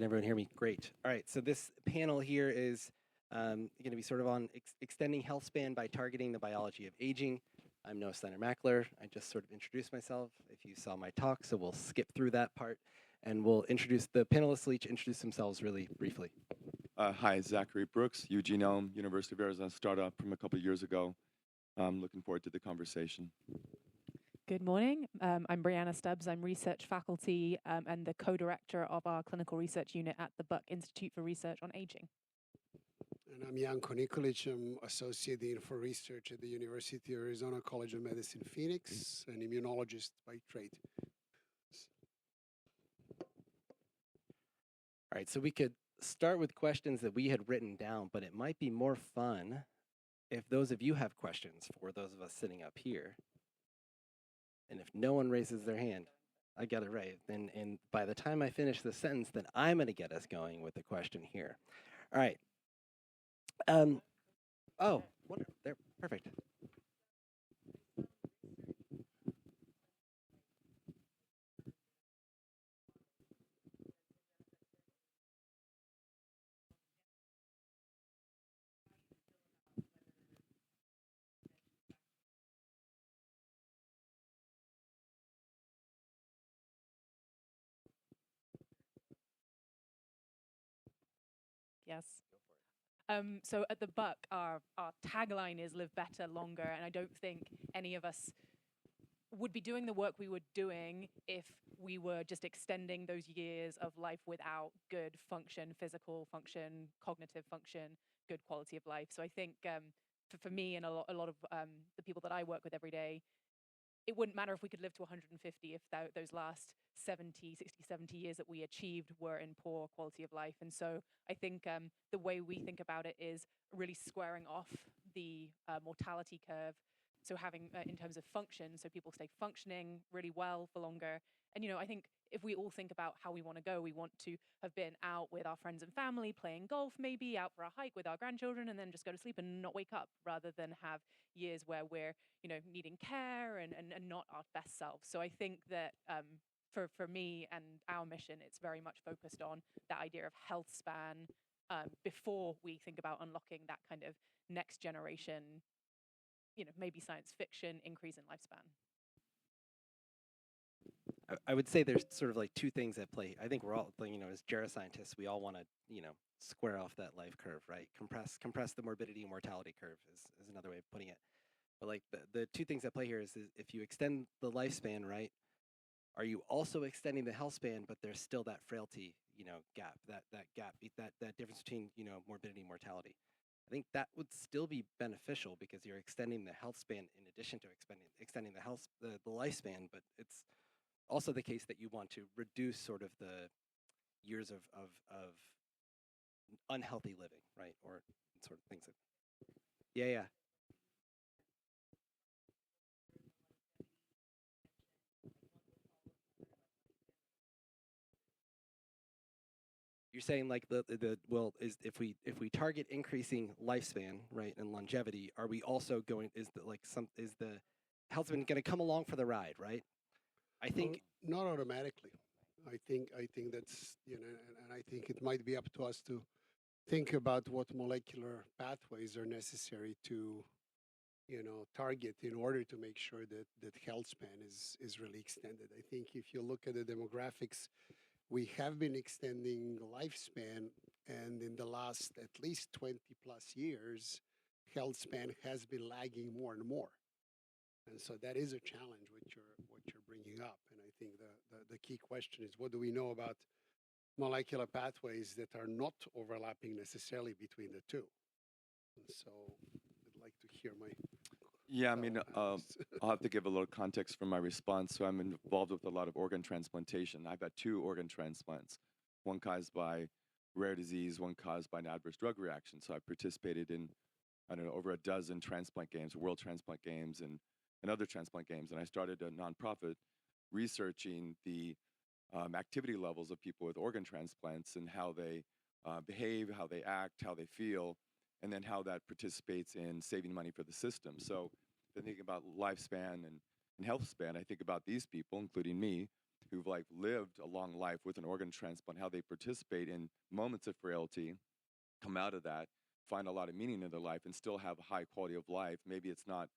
Can everyone hear me? Great. All right, so this panel here is going to be sort of on extending health span by targeting the biology of aging. I'm Noah Steiner-Mackler. I just sort of introduced myself if you saw my talk, so we'll skip through that part and we'll introduce the panelists will each introduce themselves really briefly. Hi, Zachary Brooks, Eugenome, University of Arizona startup from a couple of years ago. I'm looking forward to the conversation. Good morning. I'm Brianna Stubbs. I'm research faculty and the co-director of our clinical research unit at the Buck Institute for Research on Aging. And I'm Janko Nikolic. I'm Associate Dean for Research at the University of Arizona College of Medicine, Phoenix, an immunologist by trade. All right, so we could start with questions that we had written down, but it might be more fun if those of you have questions for those of us sitting up here. And if no one raises their hand, I got it right. And by the time I finish the sentence, then I'm going to get us going with the question here. All right. Oh, wonderful. There, perfect. Yes. So at the Buck, our tagline is live better, longer, and I don't think any of us would be doing the work we were doing if we were just extending those years of life without good function, physical function, cognitive function, good quality of life. So I think for me and a lot of the people that I work with every day, it wouldn't matter if we could live to 150 if those last 60, 70 years that we achieved were in poor quality of life. And so I think the way we think about it is really squaring off the mortality curve. So having, in terms of function, so people stay functioning really well for longer. And, I think if we all think about how we want to go, we want to have been out with our friends and family, playing golf, maybe out for a hike with our grandchildren, and then just go to sleep and not wake up, rather than have years where we're, needing care and not our best selves. So I think that for me and our mission, it's very much focused on that idea of health span before we think about unlocking that kind of next generation, maybe science fiction increase in lifespan. I would say there's sort of like two things at play. I think we're all, as geroscientists, we all want to, square off that life curve, right? Compress the morbidity and mortality curve is another way of putting it. But like the two things at play here is if you extend the lifespan, right, are you also extending the health span, but there's still that frailty, gap, that gap, that difference between, morbidity and mortality. I think that would still be beneficial because you're extending the health span in addition to extending the lifespan, but it's also the case that you want to reduce sort of the years of unhealthy living, right? Or sort of things like yeah. You're saying like if we target increasing lifespan, right, and longevity, are we also going is the health span going to come along for the ride, right? I think not automatically. I think that's and I think it might be up to us to think about what molecular pathways are necessary to target in order to make sure that health span is really extended. I think if you look at the demographics, we have been extending lifespan, and in the last at least 20 plus years, health span has been lagging more and more. And so that is a challenge what you're bringing up. And I think the key question is, what do we know about molecular pathways that are not overlapping necessarily between the two? And so I'd like to hear my... Yeah, I mean, I'll have to give a little context for my response. So I'm involved with a lot of organ transplantation. I've had 2 organ transplants, one caused by rare disease, one caused by an adverse drug reaction. So I participated in, I don't know, over a dozen transplant games, world transplant games, and other transplant games. And I started a nonprofit researching the activity levels of people with organ transplants and how they behave, how they act, how they feel, and then how that participates in saving money for the system. So I think about lifespan and health span, I think about these people, including me, who've like lived a long life with an organ transplant, how they participate in moments of frailty, come out of that, find a lot of meaning in their life, and still have a high quality of life. Maybe it's not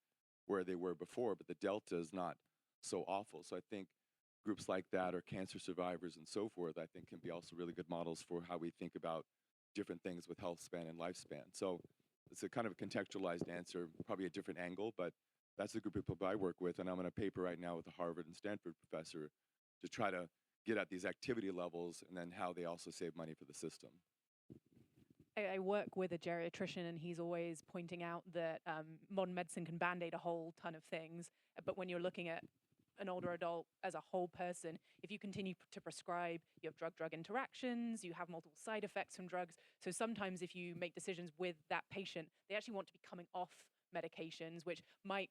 where they were before, but the delta is not so awful. So I think groups like that, or cancer survivors and so forth, I think can be also really good models for how we think about different things with health span and lifespan. So it's a kind of a contextualized answer, probably a different angle, but that's the group of people I work with. And I'm on a paper right now with a Harvard and Stanford professor to try to get at these activity levels and then how they also save money for the system. I work with a geriatrician, and he's always pointing out that modern medicine can band-aid a whole ton of things. But when you're looking at an older adult as a whole person, if you continue to prescribe, you have drug-drug interactions, you have multiple side effects from drugs. So sometimes if you make decisions with that patient, they actually want to be coming off medications, which might,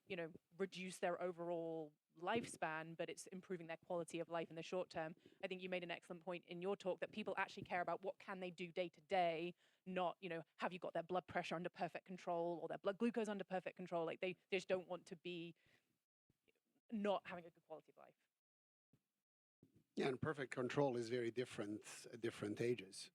reduce their overall lifespan, but it's improving their quality of life in the short term. I think you made an excellent point in your talk that people actually care about what can they do day to day, not, have you got their blood pressure under perfect control or their blood glucose under perfect control. Like they just don't want to be not having a good quality of life. Yeah, and perfect control is very different at different ages.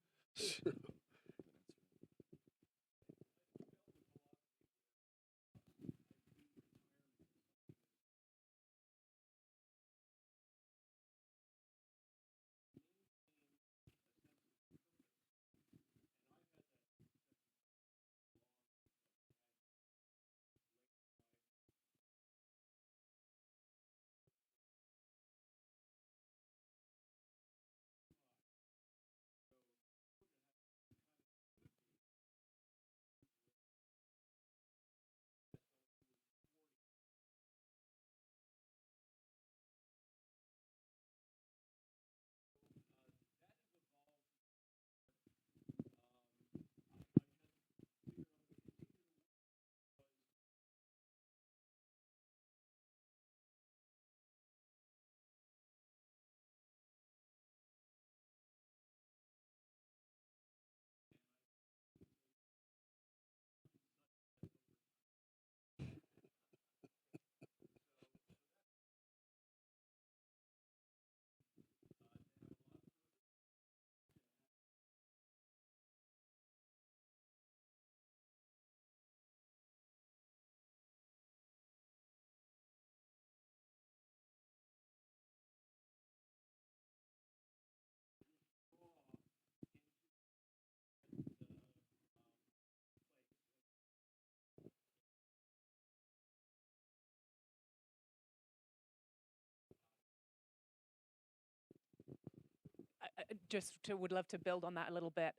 Would love to build on that a little bit.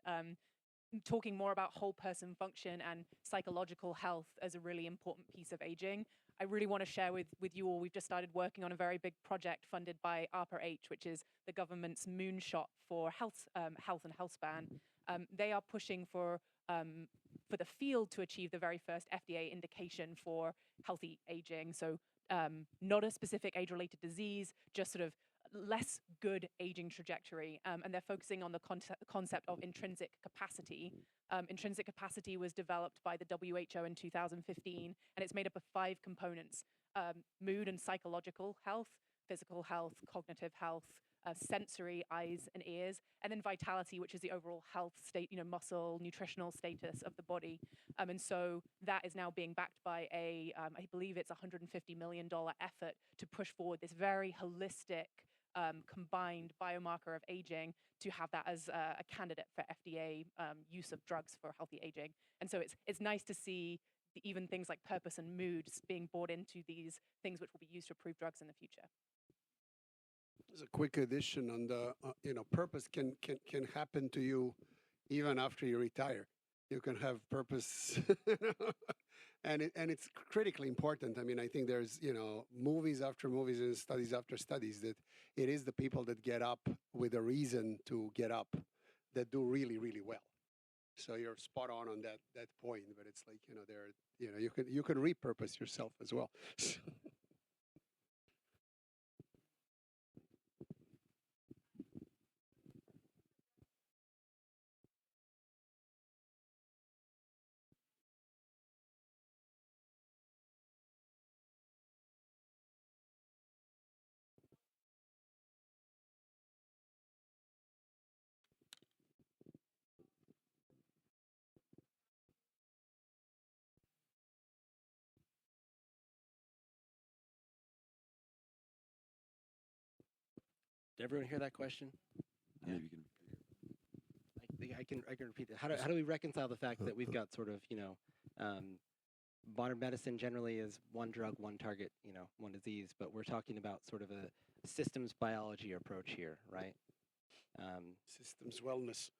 Talking more about whole person function and psychological health as a really important piece of aging. I really want to share with you all, we've just started working on a very big project funded by ARPA-H, which is the government's moonshot for health and health span. They are pushing for the field to achieve the very first FDA indication for healthy aging. So not a specific age-related disease, just sort of less good aging trajectory. And they're focusing on the concept of intrinsic capacity. Intrinsic capacity was developed by the WHO in 2015, and it's made up of 5 components: mood and psychological health, physical health, cognitive health, sensory, eyes and ears, and then vitality, which is the overall health state, muscle, nutritional status of the body. And so that is now being backed by I believe it's $150 million effort to push forward this very holistic combined biomarker of aging, to have that as a candidate for FDA use of drugs for healthy aging. And so it's nice to see even things like purpose and mood being brought into these things which will be used to approve drugs in the future. As a quick addition on the, purpose can happen to you even after you retire. You can have purpose, and it's critically important. I mean, I think there's, movies after movies and studies after studies that it is the people that get up with a reason to get up that do really, really well. So you're spot on that point, but it's like, you can repurpose yourself as well. Did everyone hear that question? Maybe you can. I can repeat that. How do we reconcile the fact that we've got sort of, modern medicine generally is one drug, one target, one disease, but we're talking about sort of a systems biology approach here, right? Systems wellness.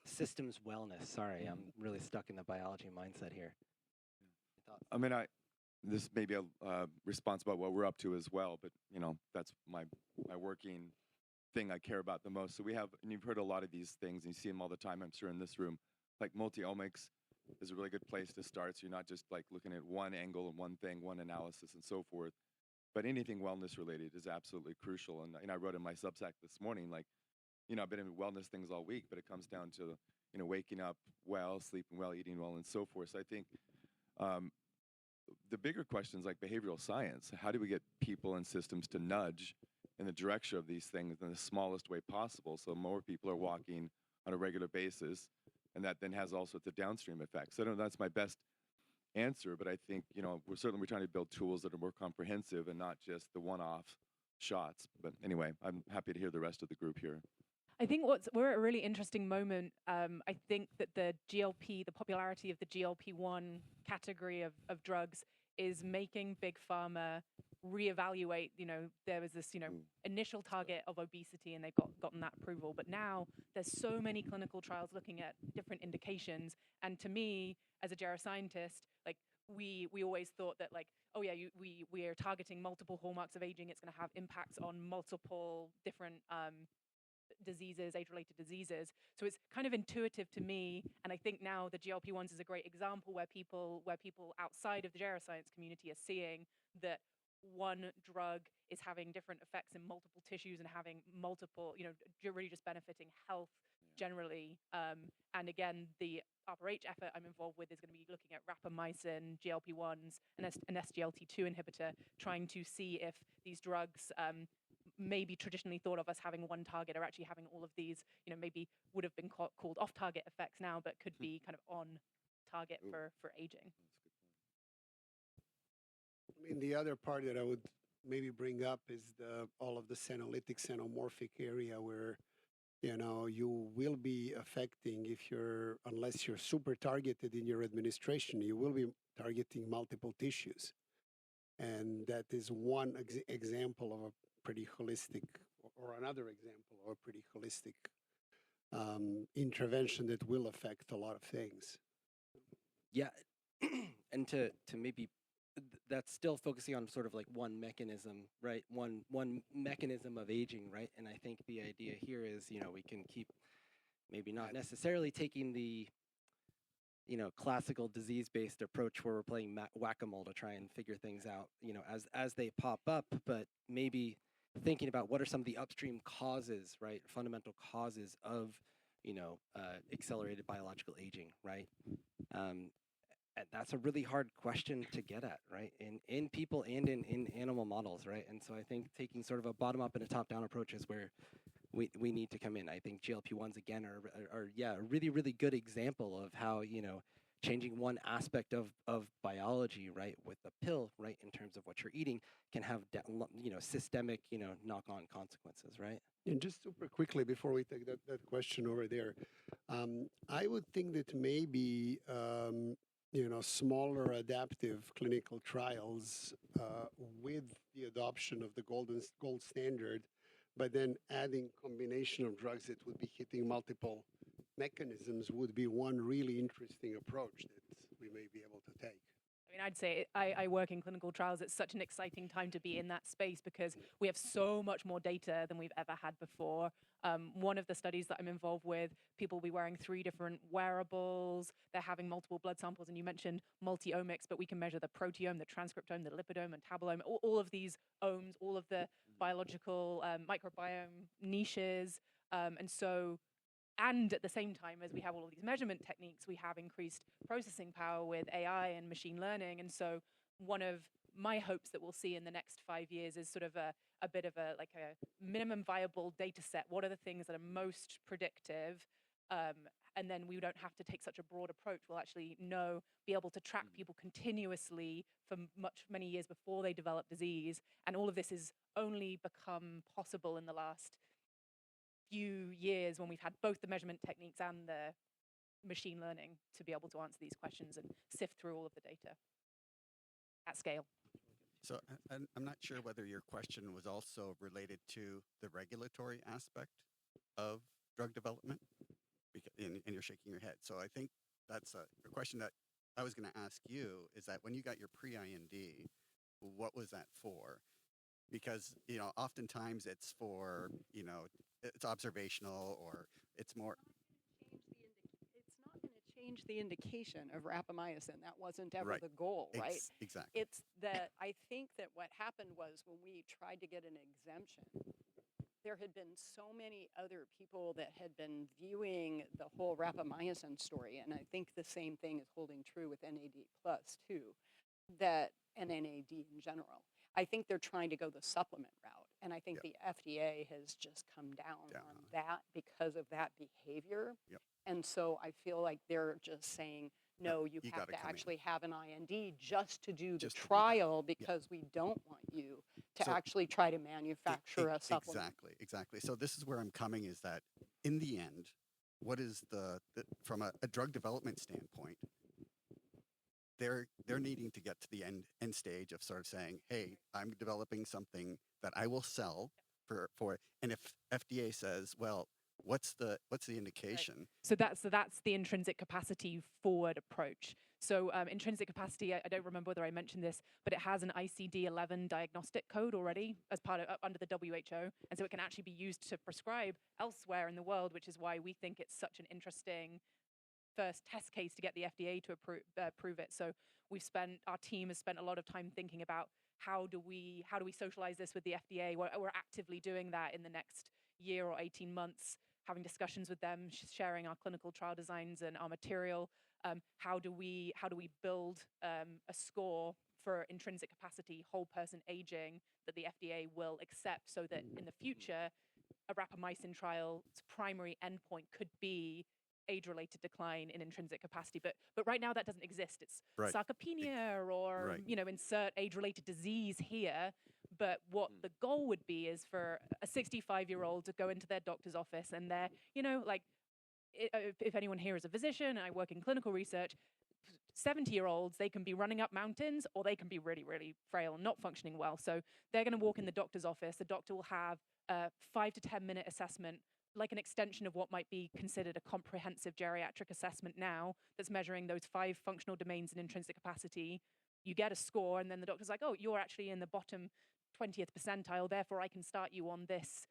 Systems wellness. Sorry, I'm really stuck in the biology mindset here. I mean, this may be a response about what we're up to as well, but that's my working thing I care about the most. So we have, and you've heard a lot of these things, and you see them all the time, I'm sure, in this room. Like multi-omics is a really good place to start. So you're not just like looking at one angle and one thing, one analysis, and so forth. But anything wellness related is absolutely crucial. And I wrote in my Substack this morning, like, I've been in wellness things all week, but it comes down to, waking up well, sleeping well, eating well, and so forth. So I think the bigger questions like behavioral science, how do we get people and systems to nudge in the direction of these things in the smallest way possible so more people are walking on a regular basis, and that then has also the downstream effects. I don't know, that's my best answer, but I think, we're trying to build tools that are more comprehensive and not just the one-off shots. But anyway, I'm happy to hear the rest of the group here. I think we're at a really interesting moment. I think that the popularity of the GLP-1 category of drugs is making big pharma reevaluate. There was this, initial target of obesity, and they've gotten that approval. But now there's so many clinical trials looking at different indications. And to me, as a geroscientist, like we always thought that, like, oh yeah, we are targeting multiple hallmarks of aging. It's going to have impacts on multiple different diseases, age-related diseases. So it's kind of intuitive to me, and I think now the GLP-1s is a great example where people outside of the geroscience community are seeing that one drug is having different effects in multiple tissues and having multiple, really just benefiting health generally. And again, the ARPA-H effort I'm involved with is going to be looking at rapamycin, GLP-1s, and an SGLT2 inhibitor, trying to see if these drugs maybe traditionally thought of as having one target are actually having all of these, maybe would have been called off-target effects now, but could be kind of on target for aging. I mean, the other part that I would maybe bring up is all of the senolytic xenomorphic area where, you will be affecting unless you're super targeted in your administration, you will be targeting multiple tissues. And that is one example of a pretty holistic, or another example of a pretty holistic intervention that will affect a lot of things. Yeah, and to maybe that's still focusing on sort of like one mechanism, right? One mechanism of aging, right? And I think the idea here is, we can keep maybe not necessarily taking the classical disease-based approach where we're playing whack-a-mole to try and figure things out, as they pop up, but maybe thinking about what are some of the upstream causes, right? Fundamental causes of, accelerated biological aging, right? And that's a really hard question to get at, right? In people and in animal models, right? And so I think taking sort of a bottom-up and a top-down approach is where we need to come in. I think GLP-1s again are a really, really good example of how, changing one aspect of biology, right, with a pill, right, in terms of what you're eating, can have systemic, knock-on consequences, right? And just super quickly before we take that question over there, I would think that maybe smaller adaptive clinical trials with the adoption of the gold standard, but then adding combination of drugs that would be hitting multiple mechanisms would be one really interesting approach that we may be able to take. I mean, I'd say I work in clinical trials. It's such an exciting time to be in that space because we have so much more data than we've ever had before. One of the studies that I'm involved with, people will be wearing 3 different wearables. They're having multiple blood samples. And you mentioned multi-omics, but we can measure the proteome, the transcriptome, the lipidome, metabolome, all of these omes, all of the biological microbiome niches. And at the same time, as we have all of these measurement techniques, we have increased processing power with AI and machine learning. And so one of my hopes that we'll see in the next 5 years is sort of a bit of a minimum viable data set. What are the things that are most predictive? And then we don't have to take such a broad approach. We'll actually be able to track people continuously for many years before they develop disease. And all of this has only become possible in the last few years when we've had both the measurement techniques and the machine learning to be able to answer these questions and sift through all of the data at scale. So I'm not sure whether your question was also related to the regulatory aspect of drug development, and you're shaking your head. So I think that's a question that I was going to ask you, is that when you got your pre-IND, what was that for? Because, oftentimes it's for, it's observational, or it's more. It's not going to change the indication of rapamycin. That wasn't ever Right. the goal, right? Exactly. It's that I think that what happened was when we tried to get an exemption, there had been so many other people that had been viewing the whole rapamycin story, and I think the same thing is holding true with NAD plus too, and NAD in general. I think they're trying to go the supplement route, and I think Yep. the FDA has just come down Down on on it. that because of that behavior. Yep. And so I feel like they're just saying, no, you you have gotta to come in. actually have an IND just to do the Just to do that. trial because we don't want you to So- actually try to manufacture a supplement. Exactly. So this is where I'm coming, is that in the end, what is from a drug development standpoint, they're needing to get to the end stage of sort of saying, hey, I'm developing something that I will sell for, and if FDA says, well, what's the indication? So that's the intrinsic capacity forward approach. So intrinsic capacity, I don't remember whether I mentioned this, but it has an ICD-11 diagnostic code already as part of under the WHO, and so it can actually be used to prescribe elsewhere in the world, which is why we think it's such an interesting first test case to get the FDA to approve it. So our team has spent a lot of time thinking about how do we socialize this with the FDA. We're actively doing that in the next year or 18 months, having discussions with them, sharing our clinical trial designs and our material. How do we build a score for intrinsic capacity, whole person aging, that the FDA will accept, so that in the future, a rapamycin trial's primary endpoint could be age-related decline in intrinsic capacity. But right now that doesn't exist. It's Right. sarcopenia or Right. Insert age-related disease here. But what the goal would be is for a 65-year-old to go into their doctor's office and they're, if anyone here is a physician and I work in clinical research, 70-year-olds, they can be running up mountains or they can be really, really frail and not functioning well. So they're going to walk in the doctor's office. The doctor will have a 5 to 10 minute assessment, like an extension of what might be considered a comprehensive geriatric assessment now, that's measuring those 5 functional domains in intrinsic capacity. You get a score, and then the doctor's like, oh, you're actually in the bottom 20th percentile, therefore I can start you on this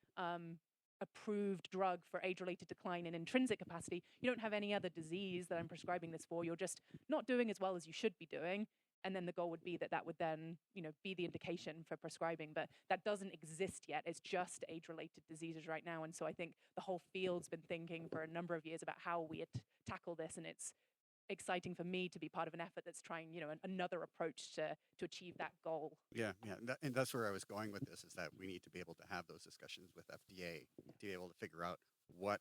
approved drug for age-related decline in intrinsic capacity. You don't have any other disease that I'm prescribing this for. You're just not doing as well as you should be doing. And then the goal would be that would then, be the indication for prescribing. But that doesn't exist yet. It's just age-related diseases right now. And so I think the whole field's been thinking for a number of years about how we tackle this. And it's exciting for me to be part of an effort that's trying, another approach to achieve that goal. Yeah. And that's where I was going with this, is that we need to be able to have those discussions with FDA to be able to figure out what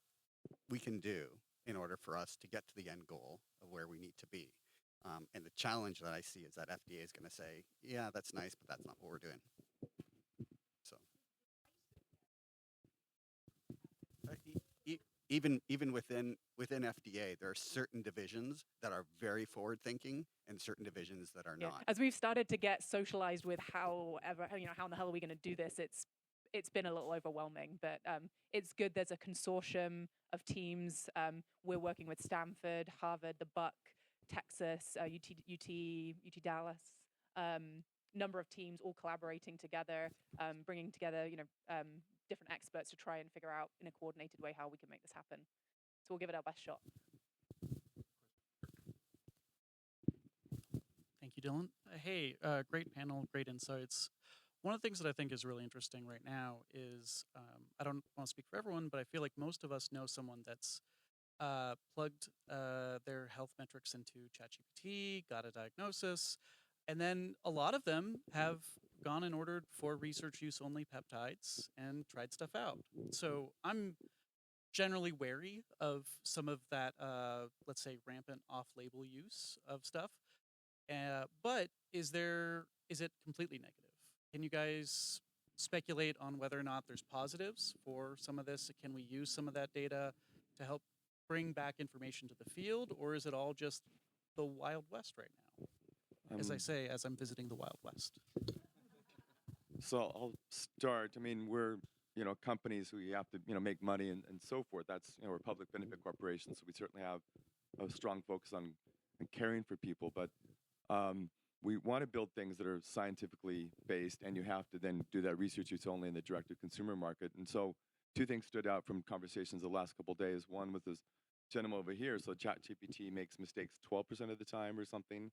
we can do in order for us to get to the end goal of where we need to be. And the challenge that I see is that FDA is going to say, yeah, that's nice, but that's not what we're doing. So even within FDA, there are certain divisions that are very forward thinking and certain divisions that are not. As we've started to get socialized with how in the hell are we going to do this, it's been a little overwhelming, but it's good. There's a consortium of teams. We're working with Stanford, Harvard, the Buck, Texas, UT Dallas, number of teams all collaborating together, bringing together, different experts to try and figure out in a coordinated way how we can make this happen. So we'll give it our best shot. Thank you, Dylan. Hey, great panel, great insights. One of the things that I think is really interesting right now is, I don't want to speak for everyone, but I feel like most of us know someone that's plugged their health metrics into ChatGPT, got a diagnosis, and then a lot of them have gone and ordered for research use only peptides and tried stuff out. So I'm generally wary of some of that, let's say, rampant off-label use of stuff. But is it completely negative? Can you guys speculate on whether or not there's positives for some of this? Can we use some of that data to help bring back information to the field, or is it all just the Wild West right now? As I say, as I'm visiting the Wild West. So I'll start. I mean, we're companies who you have to make money and so forth. That's we're public benefit corporations, so we certainly have a strong focus on caring for people. But we want to build things that are scientifically based, and you have to then do that research use only in the direct-to-consumer market. And so two things stood out from conversations the last couple of days. One was this gentleman over here. So ChatGPT makes mistakes 12% of the time or something.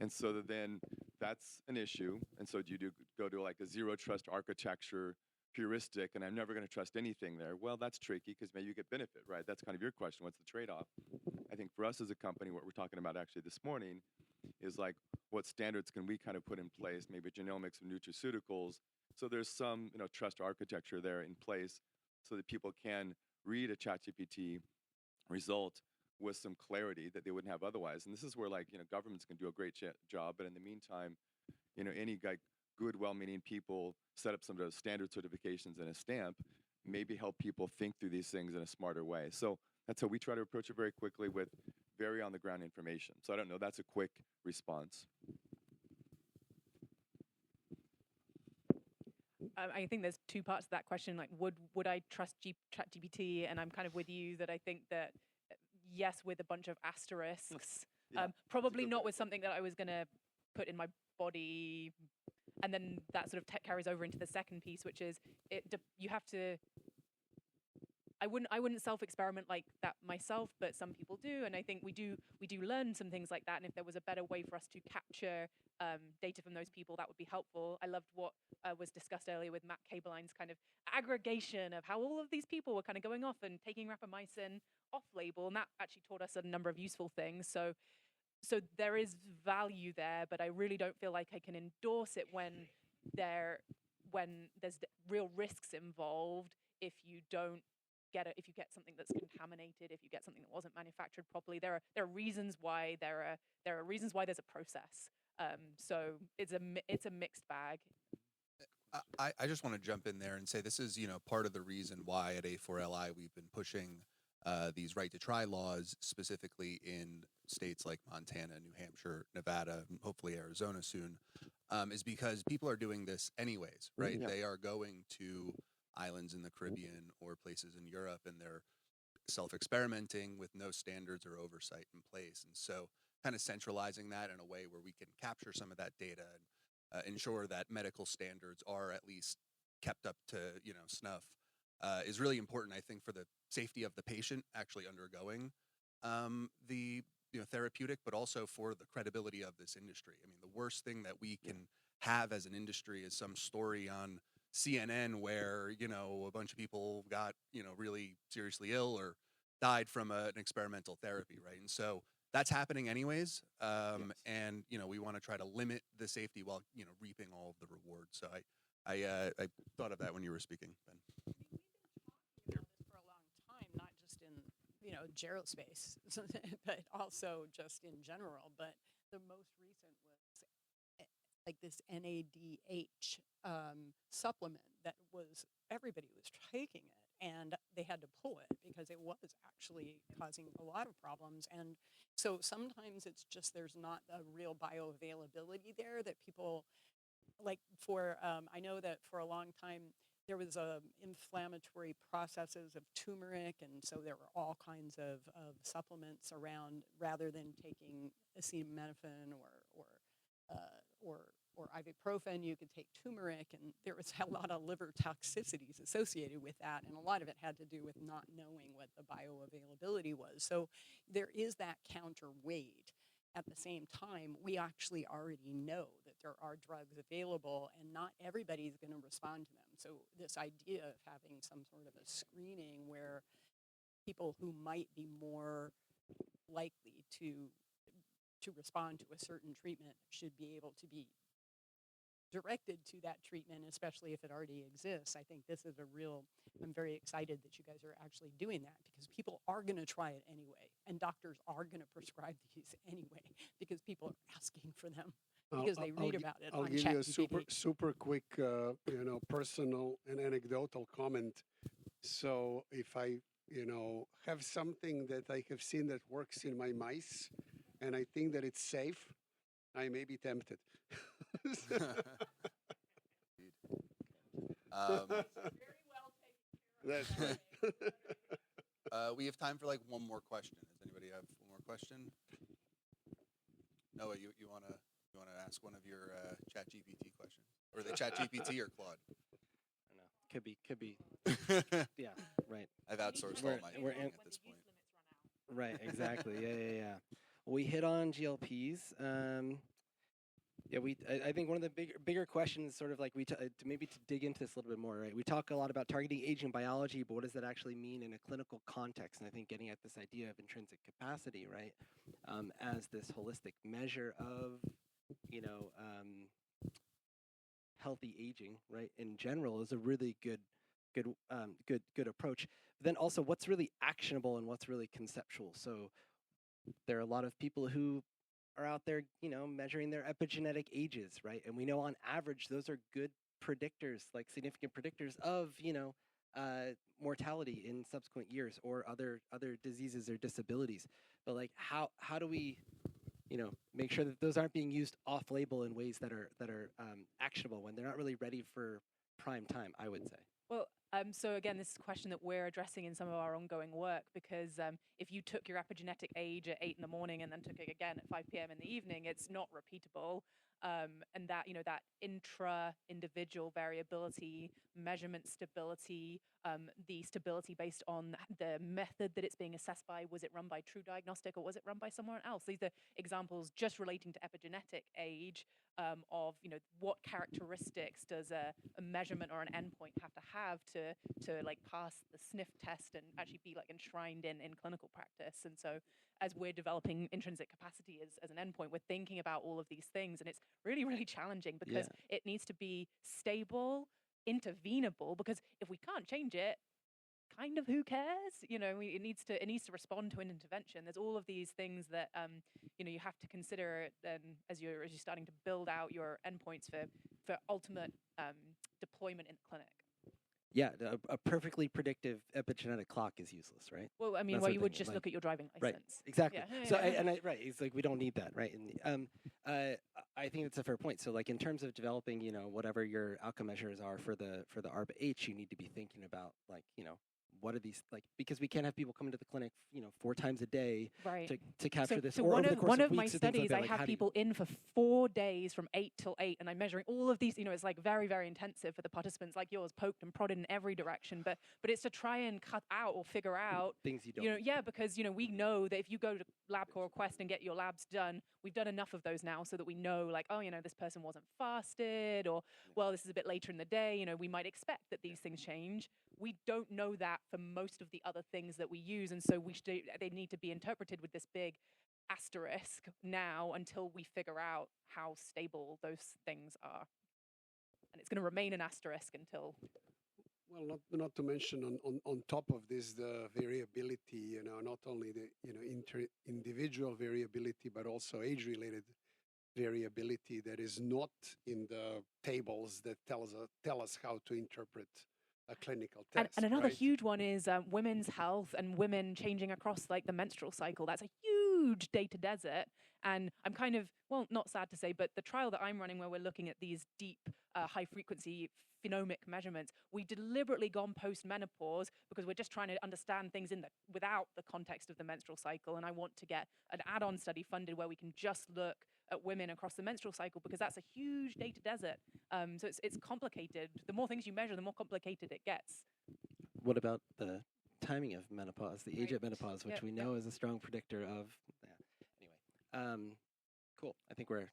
And so then that's an issue. And so do you go to like a zero trust architecture heuristic, and I'm never going to trust anything there? Well, that's tricky because maybe you get benefit, right? That's kind of your question. What's the trade-off? I think for us as a company, what we're talking about actually this morning is like, what standards can we kind of put in place, maybe genomics and nutraceuticals, so there's some trust architecture there in place so that people can read a ChatGPT result with some clarity that they wouldn't have otherwise. And this is where governments can do a great job, but in the meantime, any good, well-meaning people set up some of those standard certifications and a stamp, maybe help people think through these things in a smarter way. So that's how we try to approach it very quickly with very on-the-ground information. So I don't know, that's a quick response. I think there's two parts to that question. Like, would I trust ChatGPT? And I'm kind of with you that I think that yes, with a bunch of asterisks. Yeah, probably not with something that I was going to put in my body. And then that sort of carries over into the second piece, which is you have to. I wouldn't self-experiment like that myself, but some people do, and I think we do learn some things like that. And if there was a better way for us to capture data from those people, that would be helpful. I loved what was discussed earlier with Matt Cabeline's kind of aggregation of how all of these people were kind of going off and taking rapamycin off-label, and that actually taught us a number of useful things. So there is value there, but I really don't feel like I can endorse it when there's real risks involved if you if you get something that's contaminated, if you get something that wasn't manufactured properly. There are reasons why there are reasons why there's a process. So it's a mixed bag. I just want to jump in there and say this is part of the reason why at A4LI we've been pushing these right to try laws, specifically in states like Montana, New Hampshire, Nevada, and hopefully Arizona soon, is because people are doing this anyways, right? Yeah. They are going to islands in the Caribbean or places in Europe, and they're self-experimenting with no standards or oversight in place. And so kind of centralizing that in a way where we can capture some of that data and ensure that medical standards are at least kept up to snuff is really important, I think, for the safety of the patient actually undergoing the therapeutic, but also for the credibility of this industry. I mean, the worst thing that we can have as an industry is some story on CNN where a bunch of people got really seriously ill or died from an experimental therapy, right? And so that's happening anyways, and we want to try to limit the safety while reaping all of the rewards. So I thought of that when you were speaking, Ben. We've been talking about this for a long time, not just in gerospace, but also just in general. But the most recent was like this NADH supplement that was everybody was taking it, and they had to pull it because it was actually causing a lot of problems. And so sometimes it's just there's not a real bioavailability there that people like for I know that for a long time there was inflammatory processes of turmeric, and so there were all kinds of supplements around rather than taking acetaminophen or ibuprofen. You could take turmeric, and there was a lot of liver toxicities associated with that, and a lot of it had to do with not knowing what the bioavailability was. So there is that counterweight. At the same time, we actually already know that there are drugs available, and not everybody's going to respond to them. So this idea of having some sort of a screening where people who might be more likely to respond to a certain treatment should be able to be directed to that treatment, especially if it already exists. I think this is I'm very excited that you guys are actually doing that, because people are going to try it anyway, and doctors are going to prescribe these anyway because people are asking for them. because they read about it I'll on give you a ChatGPT. super quick, personal and anecdotal comment. So if I, have something that I have seen that works in my mice, and I think that it's safe, I may be tempted. Um, That's right. we have time for like one more question. Does anybody have one more question? Noah, you wanna ask one of your Chat GPT questions, or the Chat GPT or Claude? I don't know. Could be. Yeah. Right. I've outsourced We're- all my we're thinking in- at this point. Right. Exactly. Yeah. We hit on GLPs. Yeah, I think one of the bigger questions, sort of like maybe to dig into this a little bit more, right? We talk a lot about targeting aging biology, but what does that actually mean in a clinical context? And I think getting at this idea of intrinsic capacity, right, as this holistic measure of, healthy aging, right, in general, is a really good approach. But then also, what's really actionable and what's really conceptual? So there are a lot of people who are out there, measuring their epigenetic ages, right? And we know on average those are good predictors, like significant predictors of, mortality in subsequent years or other diseases or disabilities. But like, how do we, make sure that those aren't being used off-label in ways that are actionable when they're not really ready for prime time? I would say. Well, so again, this is a question that we're addressing in some of our ongoing work, because if you took your epigenetic age at 8 in the morning and then took it again at 5 p.m. in the evening, it's not repeatable. And that, that intra-individual variability, measurement stability, the stability based on the method that it's being assessed by, was it run by True Diagnostic or was it run by someone else? These are examples just relating to epigenetic age, of what characteristics does a measurement or an endpoint have to like pass the sniff test and actually be like enshrined in clinical practice. And so as we're developing intrinsic capacity as an endpoint, we're thinking about all of these things, and it's really challenging because it needs to be stable, intervenable, because if we can't change it, kind of who cares? It needs to respond to an intervention. There's all of these things that you have to consider as you're starting to build out your endpoints for ultimate deployment in the clinic. Yeah, a perfectly predictive epigenetic clock is useless, right? Well, I mean, That's well, the you would thing, just like- look at your driving Right, license. exactly. Yeah. So, right, it's like we don't need that, right? And I think it's a fair point. So, like in terms of developing, whatever your outcome measures are for the ARBA-H, you need to be thinking about like, what are these, like, because we can't have people come into the clinic, 4 times a day Right. to capture this. So or one over of the course one of of my weeks or things like studies, that, I like, have how do you- people in for 4 days from 8 till 8, and I'm measuring all of these. It's like very intensive for the participants, like yours, poked and prodded in every direction. But it's to try and cut out or figure out things you don't. yeah, because we know that if you go to LabCorp Quest and get your labs done, we've done enough of those now so that we know, like, oh, this person wasn't fasted, or well, this is a bit later in the day. We might expect that these things change. We don't know that for most of the other things that we use, and so they need to be interpreted with this big asterisk now until we figure out how stable those things are. And it's going to remain an asterisk until. Well, not to mention on top of this, the variability, not only the, individual variability, but also age-related variability that is not in the tables that tell us how to interpret a clinical test. And another right? huge one is women's health and women changing across like the menstrual cycle. That's a huge data desert. And I'm kind of, well, not sad to say, but the trial that I'm running where we're looking at these deep, high frequency phenomic measurements, we deliberately gone post-menopause because we're just trying to understand things without the context of the menstrual cycle. And I want to get an add-on study funded where we can just look at women across the menstrual cycle, because that's a huge data desert. So it's complicated. The more things you measure, the more complicated it gets. What about the timing of menopause, the age Right. at menopause, which Yep, we know is a strong predictor of. Anyway, cool. I think we're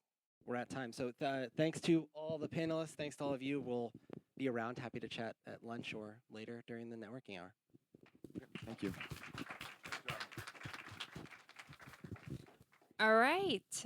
at time. So thanks to all the panelists. Thanks to all of you. We'll be around, happy to chat at lunch or later during the networking hour. Thank you. All right.